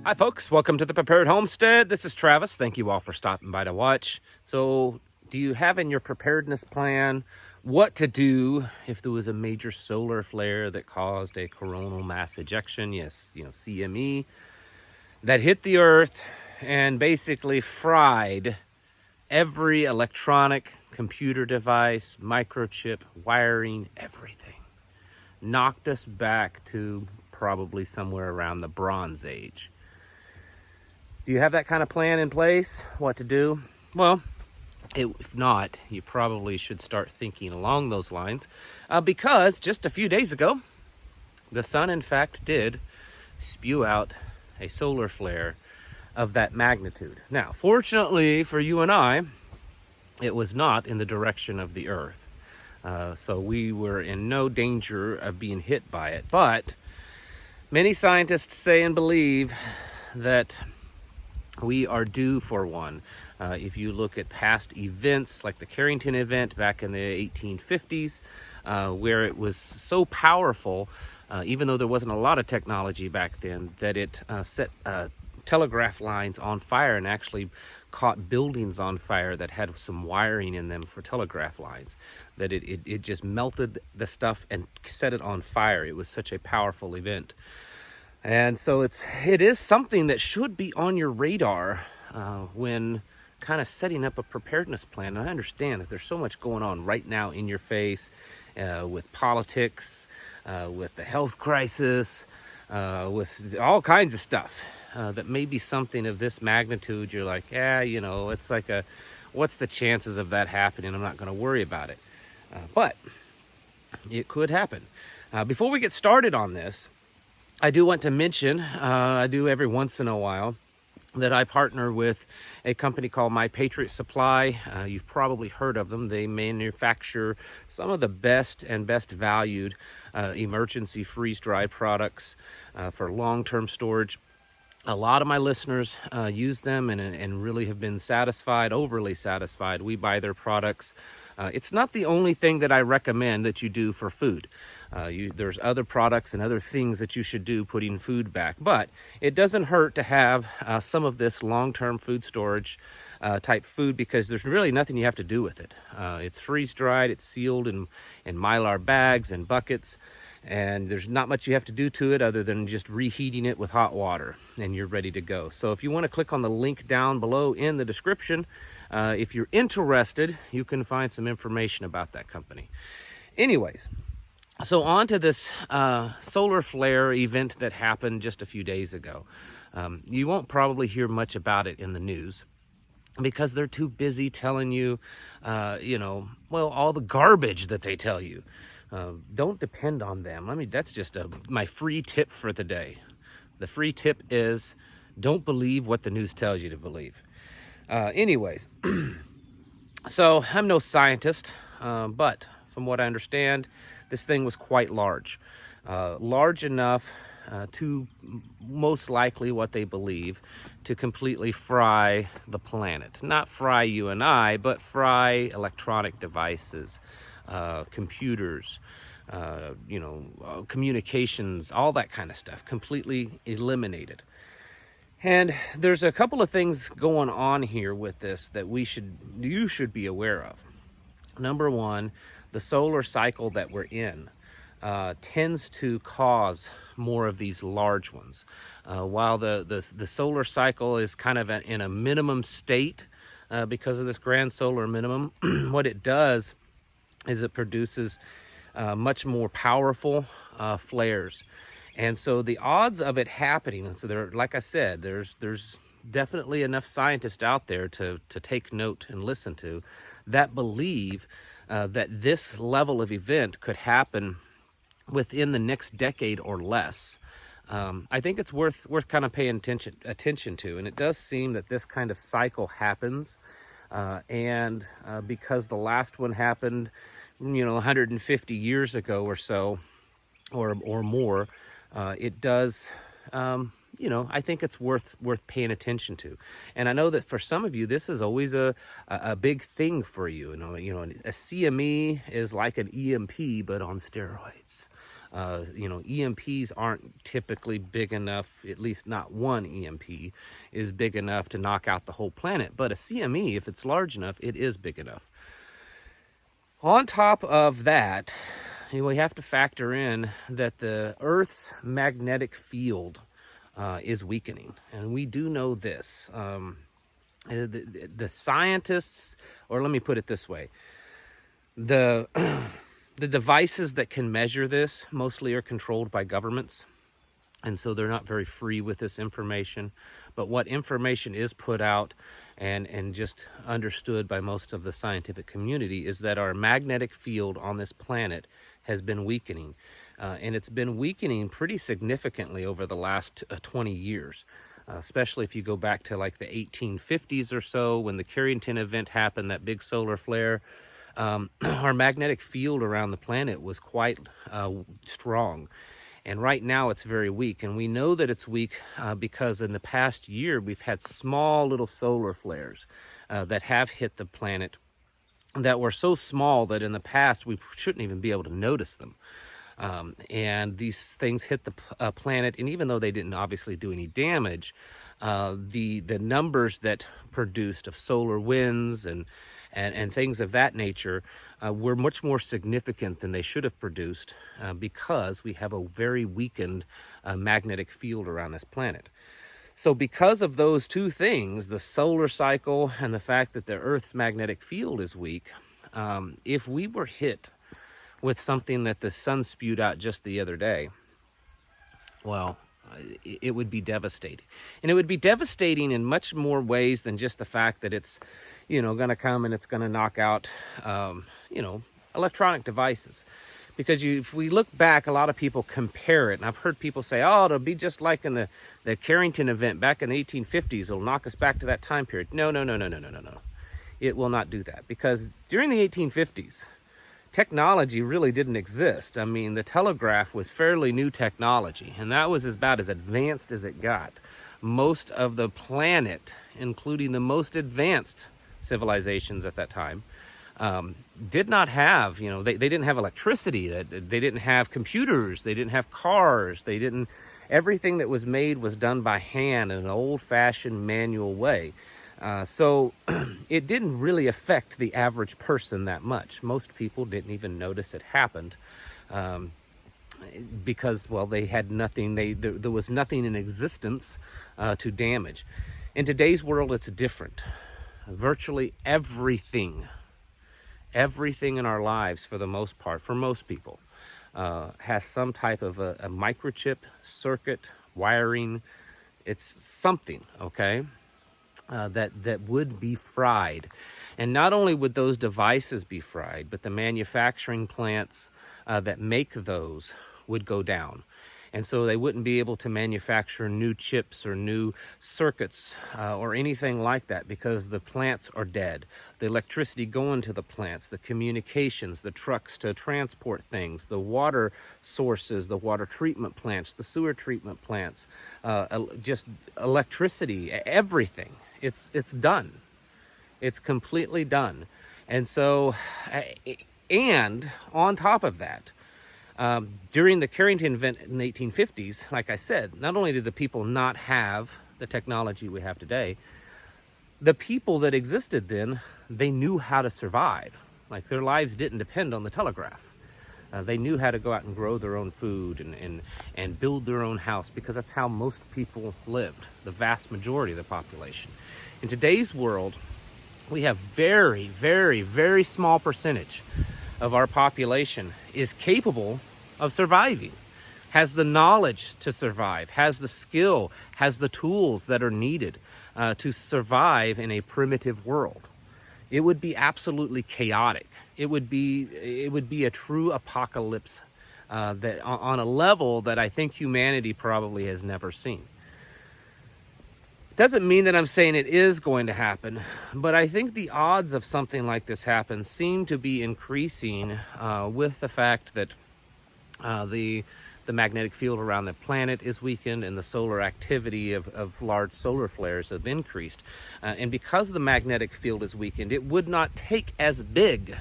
Hi folks, welcome to the Prepared Homestead. This is Travis. Thank you all for stopping by to watch. So, do you have in your preparedness plan what to do if there was a major solar flare that caused a coronal mass ejection, yes, CME, that hit the earth and basically fried every electronic computer device, microchip, wiring, everything. Knocked us back to probably somewhere around the Bronze Age. Do you have that kind of plan in place? What to do? Well, if not, you probably should start thinking along those lines because just a few days ago, the sun, in fact, did spew out a solar flare of that magnitude. Now, fortunately for you and I, it was not in the direction of the Earth. So we were in no danger of being hit by it. But many scientists say and believe that we are due for one. If you look at past events like the Carrington event back in the 1850s, where it was so powerful, even though there wasn't a lot of technology back then, that it set telegraph lines on fire and actually caught buildings on fire that had some wiring in them for telegraph lines, that it just melted the stuff and set it on fire. It was such a powerful event. And so it is something that should be on your radar when kind of setting up a preparedness plan. And I understand that there's so much going on right now in your face with politics, with the health crisis, with all kinds of stuff that may be something of this magnitude. You're like, it's like what's the chances of that happening? I'm not going to worry about it. But it could happen. Before we get started on this, I do want to mention, I do every once in a while, that I partner with a company called My Patriot Supply. You've probably heard of them. They manufacture some of the best and best valued emergency freeze-dried products for long-term storage. A lot of my listeners use them and really have been satisfied, overly satisfied. We buy their products. It's not the only thing that I recommend that you do for food. There's other products and other things that you should do putting food back. But it doesn't hurt to have some of this long-term food storage type food because there's really nothing you have to do with it. It's freeze-dried, it's sealed in Mylar bags and buckets. And there's not much you have to do to it other than just reheating it with hot water and you're ready to go. So if you want to click on the link down below in the description, if you're interested, you can find some information about that company. Anyways, so on to this solar flare event that happened just a few days ago. You won't probably hear much about it in the news because they're too busy telling you, all the garbage that they tell you. Don't depend on them. That's just my free tip for the day. The free tip is don't believe what the news tells you to believe. Anyways, so I'm no scientist, but from what I understand, this thing was quite large. Large enough to most likely what they believe to completely fry the planet. Not fry you and I, but fry electronic devices. Computers, communications, all that kind of stuff, completely eliminated. And there's a couple of things going on here with this that you should be aware of. Number one, the solar cycle that we're in tends to cause more of these large ones. While the solar cycle is kind of in a minimum state because of this grand solar minimum, what it does is it produces much more powerful flares. And so the odds of it happening, and so there, like I said, there's definitely enough scientists out there to take note and listen to that believe that this level of event could happen within the next decade or less. I think it's worth kind of paying attention to, and it does seem that this kind of cycle happens, and because the last one happened 150 years ago or so, or more, it does, I think it's worth paying attention to. And I know that for some of you, this is always a big thing for you. A CME is like an EMP, but on steroids. EMPs aren't typically big enough, at least not one EMP is big enough to knock out the whole planet. But a CME, if it's large enough, it is big enough. On top of that, we have to factor in that the Earth's magnetic field is weakening. And we do know this. The scientists, or let me put it this way, the devices that can measure this mostly are controlled by governments, and so they're not very free with this information. But what information is put out and just understood by most of the scientific community is that our magnetic field on this planet has been weakening. And it's been weakening pretty significantly over the last 20 years. Especially if you go back to like the 1850s or so, when the Carrington event happened, that big solar flare, our magnetic field around the planet was quite strong. And right now it's very weak. And we know that it's weak because in the past year, we've had small little solar flares that have hit the planet that were so small that in the past we shouldn't even be able to notice them. And these things hit the planet, and even though they didn't obviously do any damage, the numbers that produced of solar winds and things of that nature were much more significant than they should have produced because we have a very weakened magnetic field around this planet. So because of those two things, the solar cycle and the fact that the Earth's magnetic field is weak, if we were hit with something that the sun spewed out just the other day, well, it would be devastating. And it would be devastating in much more ways than just the fact that it's, going to come and it's going to knock out, electronic devices. Because if we look back, a lot of people compare it. And I've heard people say, oh, it'll be just like in the Carrington event back in the 1850s. It'll knock us back to that time period. No. It will not do that. Because during the 1850s, technology really didn't exist. I mean, the telegraph was fairly new technology, and that was about as advanced as it got. Most of the planet, including the most advanced civilizations at that time, did not have, they didn't have electricity, they didn't have computers, they didn't have cars, everything that was made was done by hand in an old-fashioned manual way. So it didn't really affect the average person that much. Most people didn't even notice it happened because, well, they had nothing, there was nothing in existence to damage. In today's world, it's different. Virtually everything in our lives, for the most part, for most people, has some type of a microchip, circuit, wiring. It's something, okay? That would be fried. And not only would those devices be fried, but the manufacturing plants that make those would go down. And so they wouldn't be able to manufacture new chips or new circuits or anything like that because the plants are dead. The electricity going to the plants, the communications, the trucks to transport things, the water sources, the water treatment plants, the sewer treatment plants, just electricity, everything. It's done. It's completely done. And so, and on top of that, during the Carrington event in the 1850s, like I said, not only did the people not have the technology we have today, the people that existed then, they knew how to survive. Like, their lives didn't depend on the telegraph. They knew how to go out and grow their own food and build their own house, because that's how most people lived, the vast majority of the population. In today's world, we have very, very, very small percentage of our population is capable of surviving, has the knowledge to survive, has the skill, has the tools that are needed to survive in a primitive world. It would be absolutely chaotic. It would be a true apocalypse that on a level that I think humanity probably has never seen. Doesn't mean that I'm saying it is going to happen, but I think the odds of something like this happen seem to be increasing with the fact that the magnetic field around the planet is weakened and the solar activity of large solar flares have increased. And because the magnetic field is weakened, it would not take as big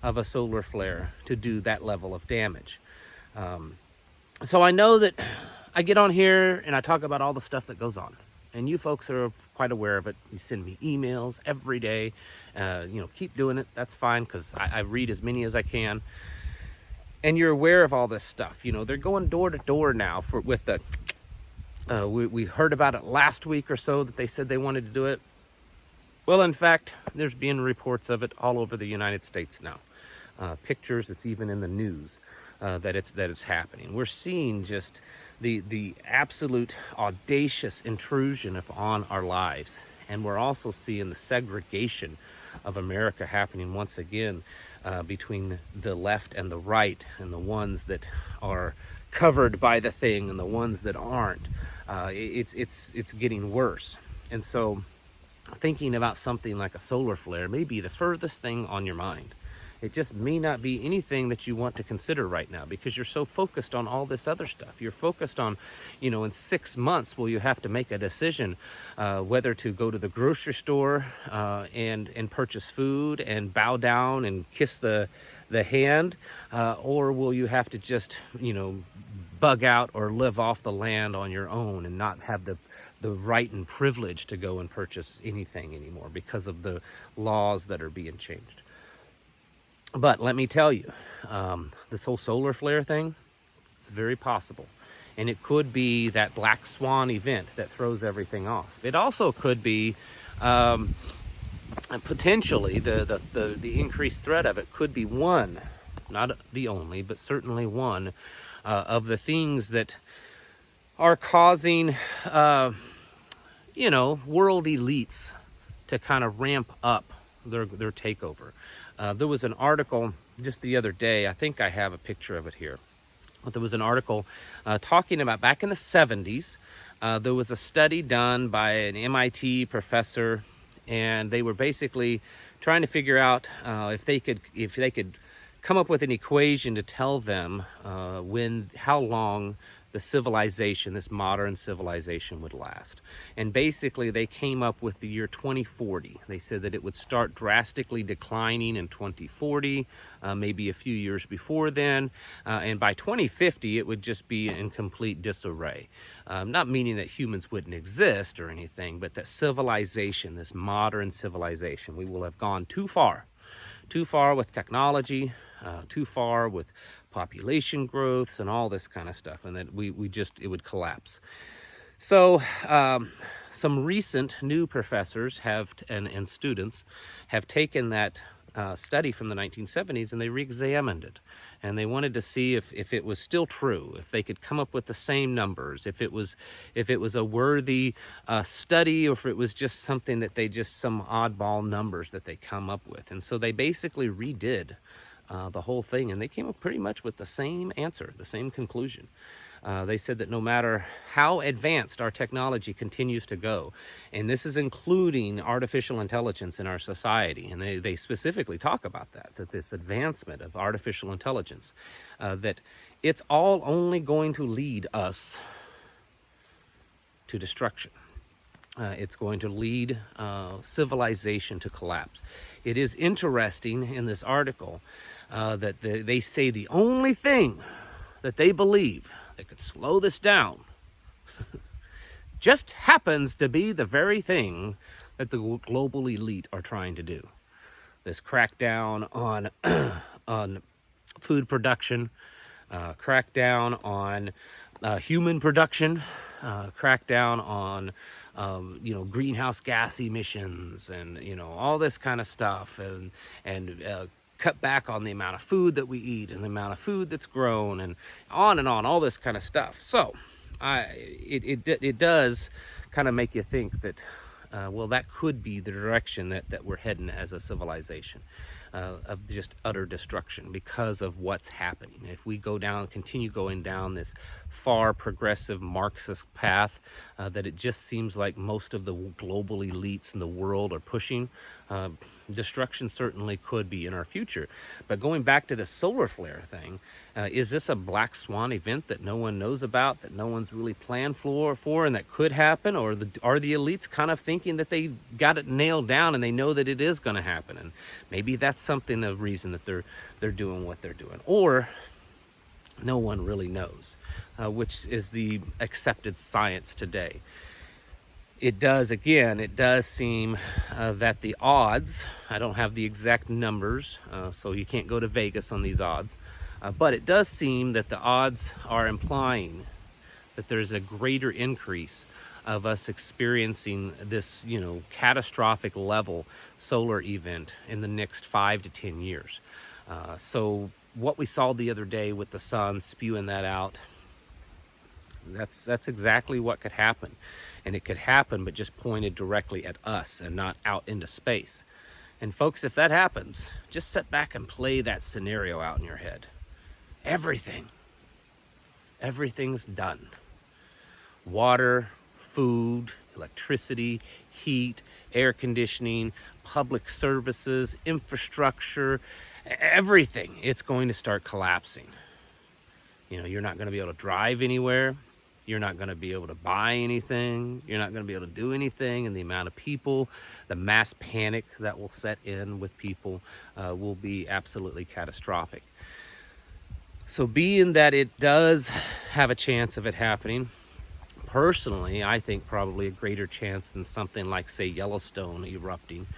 of a solar flare to do that level of damage. So I know that I get on here and I talk about all the stuff that goes on. And you folks are quite aware of it. You send me emails every day. Keep doing it. That's fine, because I read as many as I can. And you're aware of all this stuff. They're going door to door now with the. We heard about it last week or so that they said they wanted to do it. Well, in fact, there's been reports of it all over the United States now. Pictures. It's even in the news that it's happening. We're seeing just the absolute audacious intrusion upon our lives, and we're also seeing the segregation of America happening once again between the left and the right, and the ones that are covered by the thing and the ones that aren't. It's getting worse, and so thinking about something like a solar flare may be the furthest thing on your mind. It just may not be anything that you want to consider right now, because you're so focused on all this other stuff. You're focused on, in 6 months, will you have to make a decision whether to go to the grocery store and purchase food and bow down and kiss the hand, or will you have to just, bug out or live off the land on your own and not have the right and privilege to go and purchase anything anymore because of the laws that are being changed. But let me tell you, this whole solar flare thing, it's very possible. And it could be that black swan event that throws everything off. It also could be potentially the increased threat of it could be one, not the only, but certainly one of the things that are causing, world elites to kind of ramp up their takeover. There was an article just the other day, I think I have a picture of it here, but there was an article talking about back in the 70s, there was a study done by an MIT professor, and they were basically trying to figure out if they could come up with an equation to tell them how long the civilization, this modern civilization, would last. And basically they came up with the year 2040. They said that it would start drastically declining in 2040, maybe a few years before then, and by 2050 it would just be in complete disarray. Not meaning that humans wouldn't exist or anything, but that civilization, this modern civilization, we will have gone too far with technology, too far with population growths and all this kind of stuff, and that it would collapse. So some recent new professors and students have taken that study from the 1970s, and they re-examined it, and they wanted to see if it was still true, if they could come up with the same numbers, if it was a worthy study, or if it was just something that some oddball numbers that they come up with. And so they basically redid the whole thing, and they came up pretty much with the same answer, the same conclusion. They said that no matter how advanced our technology continues to go, and this is including artificial intelligence in our society, and they specifically talk about that this advancement of artificial intelligence, that it's all only going to lead us to destruction. It's going to lead civilization to collapse. It is interesting in this article that they say the only thing that they believe that could slow this down just happens to be the very thing that the global elite are trying to do. This crackdown on on food production, crackdown on human production, crackdown on greenhouse gas emissions, and all this kind of stuff, and cut back on the amount of food that we eat and the amount of food that's grown, and on, all this kind of stuff. So it does kind of make you think that that could be the direction that we're heading as a civilization, of just utter destruction because of what's happening. If we continue going down this far progressive Marxist path that it just seems like most of the global elites in the world are pushing, destruction certainly could be in our future. But going back to the solar flare thing, is this a black swan event that no one knows about, that no one's really planned for, and that could happen? Or are the elites kind of thinking that they got it nailed down and they know that it is going to happen? And maybe that's something, the reason that they're doing what they're doing. Or No one really knows, which is the accepted science today. It does seem that the odds, I don't have the exact numbers, so you can't go to Vegas on these odds, but it does seem that the odds are implying that there's a greater increase of us experiencing this, catastrophic level solar event in the next 5 to 10 years. So what we saw the other day with the sun spewing that out, that's exactly what could happen. And it could happen, but just pointed directly at us and not out into space. And folks, if that happens, just sit back and play that scenario out in your head. Everything's done. Water, food, electricity, heat, air conditioning, public services, infrastructure, everything, it's going to start collapsing. You're not going to be able to drive anywhere. You're not going to be able to buy anything. You're not going to be able to do anything. And the amount of people, the mass panic that will set in with people will be absolutely catastrophic. So being that it does have a chance of it happening, personally, I think probably a greater chance than something like, say, Yellowstone erupting.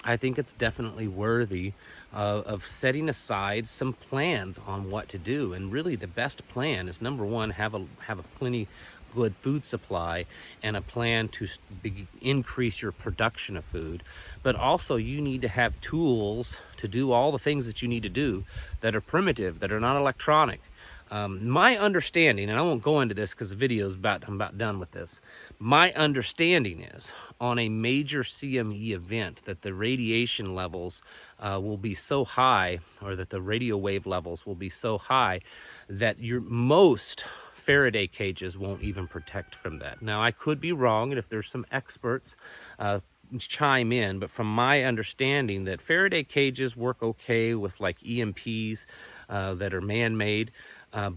I think it's definitely worthy of setting aside some plans on what to do. And really the best plan is, number one, have a plenty good food supply and a plan to increase your production of food. But also you need to have tools to do all the things that you need to do that are primitive, that are not electronic. My understanding, and I won't go into this because the video is I'm about done with this. My understanding is on a major CME event that the radiation levels will be so high, or that the radio wave levels will be so high that your most Faraday cages won't even protect from that. Now, I could be wrong, and if there's some experts, chime in, but from my understanding that Faraday cages work okay with like EMPs that are man-made,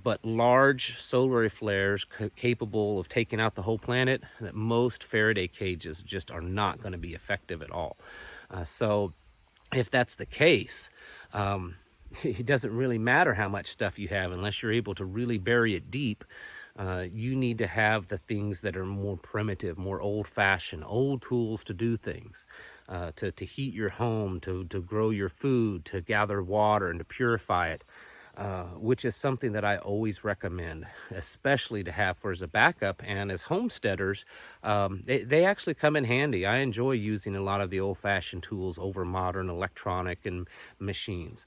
but large solar flares capable of taking out the whole planet, that most Faraday cages just are not going to be effective at all. So if that's the case, it doesn't really matter how much stuff you have unless you're able to really bury it deep. You need to have the things that are more primitive, more old-fashioned, old tools to do things, to heat your home, to grow your food, to gather water and to purify it, which is something that I always recommend, especially to have for as a backup. And as homesteaders, they actually come in handy. I enjoy using a lot of the old-fashioned tools over modern electronic and machines.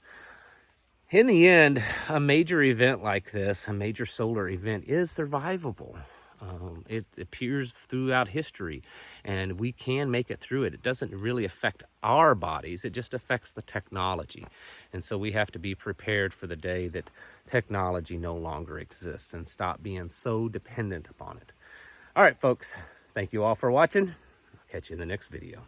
In the end, a major event like this, a major solar event, is survivable. It appears throughout history, and we can make it through it. It doesn't really affect our bodies, it just affects the technology. And so we have to be prepared for the day that technology no longer exists and stop being so dependent upon it. All right, folks, thank you all for watching. I'll catch you in the next video.